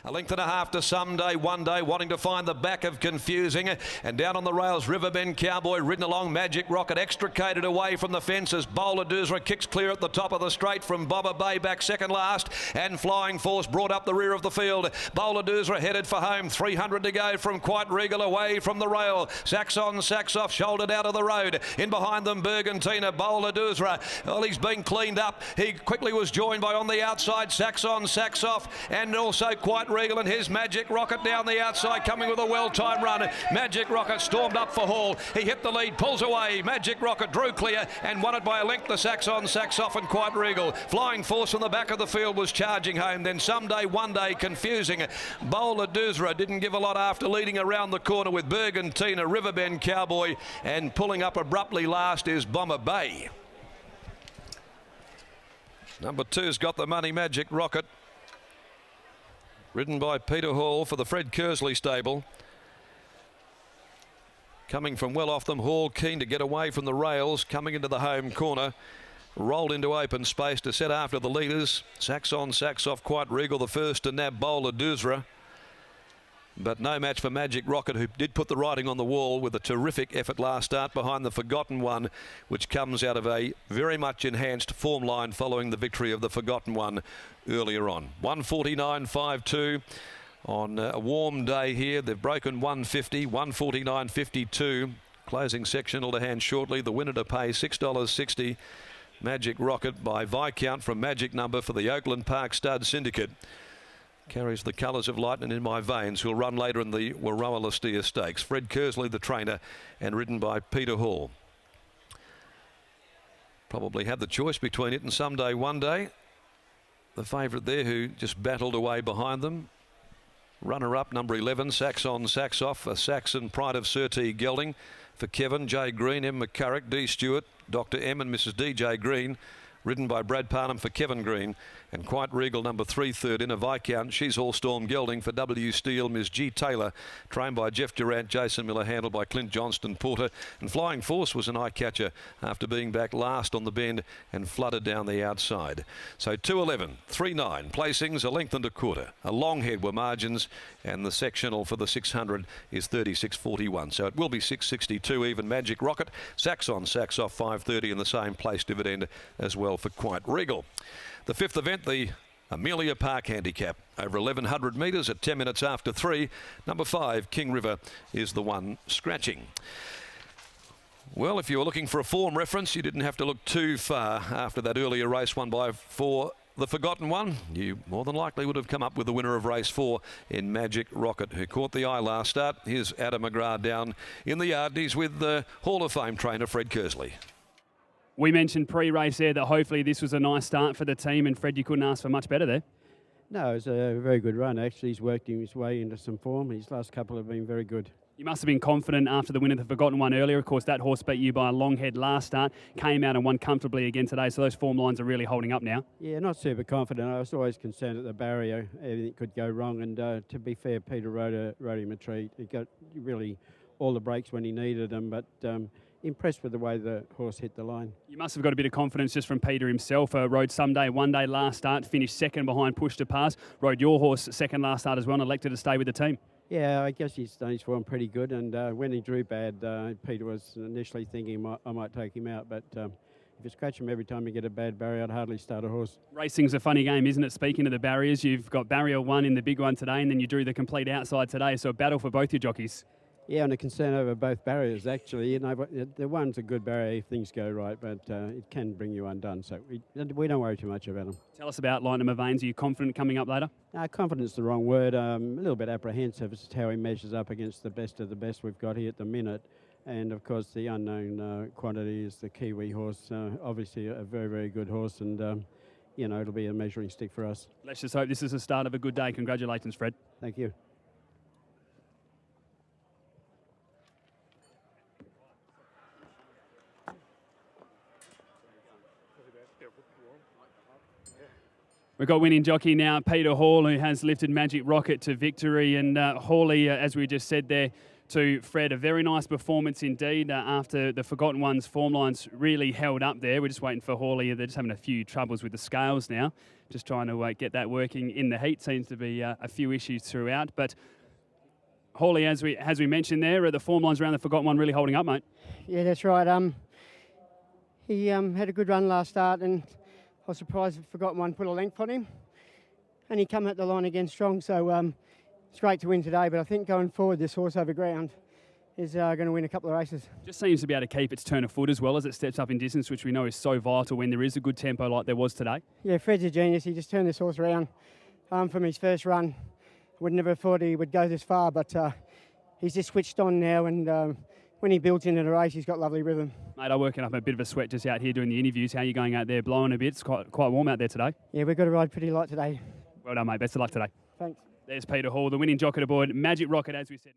A length and a half to Someday, One Day, wanting to find the back of Confusing. And down on the rails, Riverbend Cowboy ridden along. Magic Rocket extricated away from the fences. Bowler Doozra kicks clear at the top of the straight from Bobber Bay, back second last. And Flying Force brought up the rear of the field. Bowler Doozra headed for home. 300 to go from Quite Regal away from the rail. Sacks on, sacks off, shouldered out of the road. In behind them, Bergantina. Bowler Doozra. Well, he's been cleaned up. He quickly was joined by on the outside, Sacks on, Sacks off, and also Quite Regal and his Magic Rocket down the outside, coming with a well-timed run. Magic Rocket stormed up for Hall. He hit the lead, pulls away. Magic Rocket drew clear and won it by a length. The Sacks on, Sacks off, and Quite Regal. Flying Force from the back of the field was charging home. Then Someday, One Day, Confusing. Bowler Doozra didn't give a lot after leading around the corner with Bergantina, Riverbend Cowboy, and pulling up abruptly last is Bomber Bay. Number two's got the money, Magic Rocket, ridden by Peter Hall for the Fred Kersley stable. Coming from well off them, Hall keen to get away from the rails, coming into the home corner, rolled into open space to set after the leaders. Sacks on, Sacks off, Quite Regal the first to nab Bowler Doozra. But no match for Magic Rocket, who did put the writing on the wall with a terrific effort last start behind the Forgotten One, which comes out of a very much enhanced form line following the victory of the Forgotten One earlier on. 149.52 on a warm day here. They've broken 150, 149.52. Closing sectional to hand shortly. The winner to pay $6.60. Magic Rocket by Viscount from Magic Number for the Oakland Park Stud Syndicate. Carries the colours of lightning in my veins, who'll run later in the Warroa Lastia Stakes. Fred Kersley, the trainer, and ridden by Peter Hall. Probably had the choice between it and Someday, One Day. The favourite there, who just battled away behind them. Runner-up, number 11, Sacks on, Sacks off. A Saxon Pride of Surtee gelding for Kevin, J. Green, M. McCurrick, D. Stewart, Dr. M. and Mrs. D.J. Green. Ridden by Brad Parnham for Kevin Green, and Quite Regal, number 3, third in a Viscount. She's All Storm gelding for W. Steele, Ms. G. Taylor, trained by Jeff Durant, Jason Miller, handled by Clint Johnston Porter. And Flying Force was an eye catcher after being back last on the bend and flooded down the outside. So 2.11, 3.9 placings, a length and a quarter. A long head were margins, and the sectional for the 600 is 36.41. So it will be 6.62 even. Magic Rocket, Sacks on, Sacks off, 5.30 in the same place dividend as well for Quite Regal. The fifth event, the Amelia Park Handicap, over 1,100 metres at 10 minutes after 3. Number 5, King River, is the one scratching. Well, if you were looking for a form reference, you didn't have to look too far after that earlier race won by 4. The Forgotten One, you more than likely would have come up with the winner of race 4 in Magic Rocket, who caught the eye last start. Here's Adam McGrath down in the yard. He's with the Hall of Fame trainer Fred Kersley. We mentioned pre-race there that hopefully this was a nice start for the team, and Fred, you couldn't ask for much better there. No, it was a very good run. Actually, he's worked his way into some form. His last couple have been very good. You must have been confident after the win of the Forgotten One earlier. Of course, that horse beat you by a long head last start, came out and won comfortably again today, so those form lines are really holding up now. Yeah, not super confident. I was always concerned at the barrier. Everything could go wrong, and to be fair, Peter rode him a treat. He got really all the breaks when he needed them, but impressed with the way the horse hit the line. You must have got a bit of confidence just from Peter himself. Rode Someday, One Day last start, finished second behind Push to Pass. Rode your horse second last start as well, and elected to stay with the team. Yeah, I guess he's done his form pretty good, and when he drew bad, Peter was initially thinking I might take him out, but if you scratch him every time you get a bad barrier, I'd hardly start a horse. Racing's a funny game, isn't it? Speaking of the barriers, you've got barrier 1 in the big one today, and then you drew the complete outside today, so a battle for both your jockeys. Yeah, and a concern over both barriers, actually. You know, the one's a good barrier if things go right, but it can bring you undone. So we don't worry too much about them. Tell us about Lightning of Veins. Are you confident coming up later? Confidence is the wrong word. A little bit apprehensive as to how he measures up against the best of the best we've got here at the minute. And, of course, the unknown quantity is the Kiwi horse. Obviously a very, very good horse, and, you know, it'll be a measuring stick for us. Let's just hope this is the start of a good day. Congratulations, Fred. Thank you. We've got winning jockey now, Peter Hall, who has lifted Magic Rocket to victory. And Hawley, as we just said there, to Fred. A very nice performance indeed after the Forgotten Ones form lines really held up there. We're just waiting for Hawley. They're just having a few troubles with the scales now. Just trying to get that working in the heat. Seems to be a few issues throughout. But Hawley, as we mentioned there, the form lines around the Forgotten One really holding up, mate. Yeah, that's right. He had a good run last start, and I was surprised the Forgotten One put a length on him. And he come at the line again strong, so it's great to win today. But I think going forward, this horse over ground is going to win a couple of races. Just seems to be able to keep its turn of foot as well as it steps up in distance, which we know is so vital when there is a good tempo like there was today. Yeah, Fred's a genius. He just turned this horse around from his first run. Would never thought he would go this far, but he's just switched on now, and when he builds into the race, he's got lovely rhythm. Mate, I'm working up a bit of a sweat just out here doing the interviews. How are you going out there? Blowing a bit. It's quite warm out there today. Yeah, we've got to ride pretty light today. Well done, mate. Best of luck today. Thanks. There's Peter Hall, the winning jockey aboard Magic Rocket, as we said.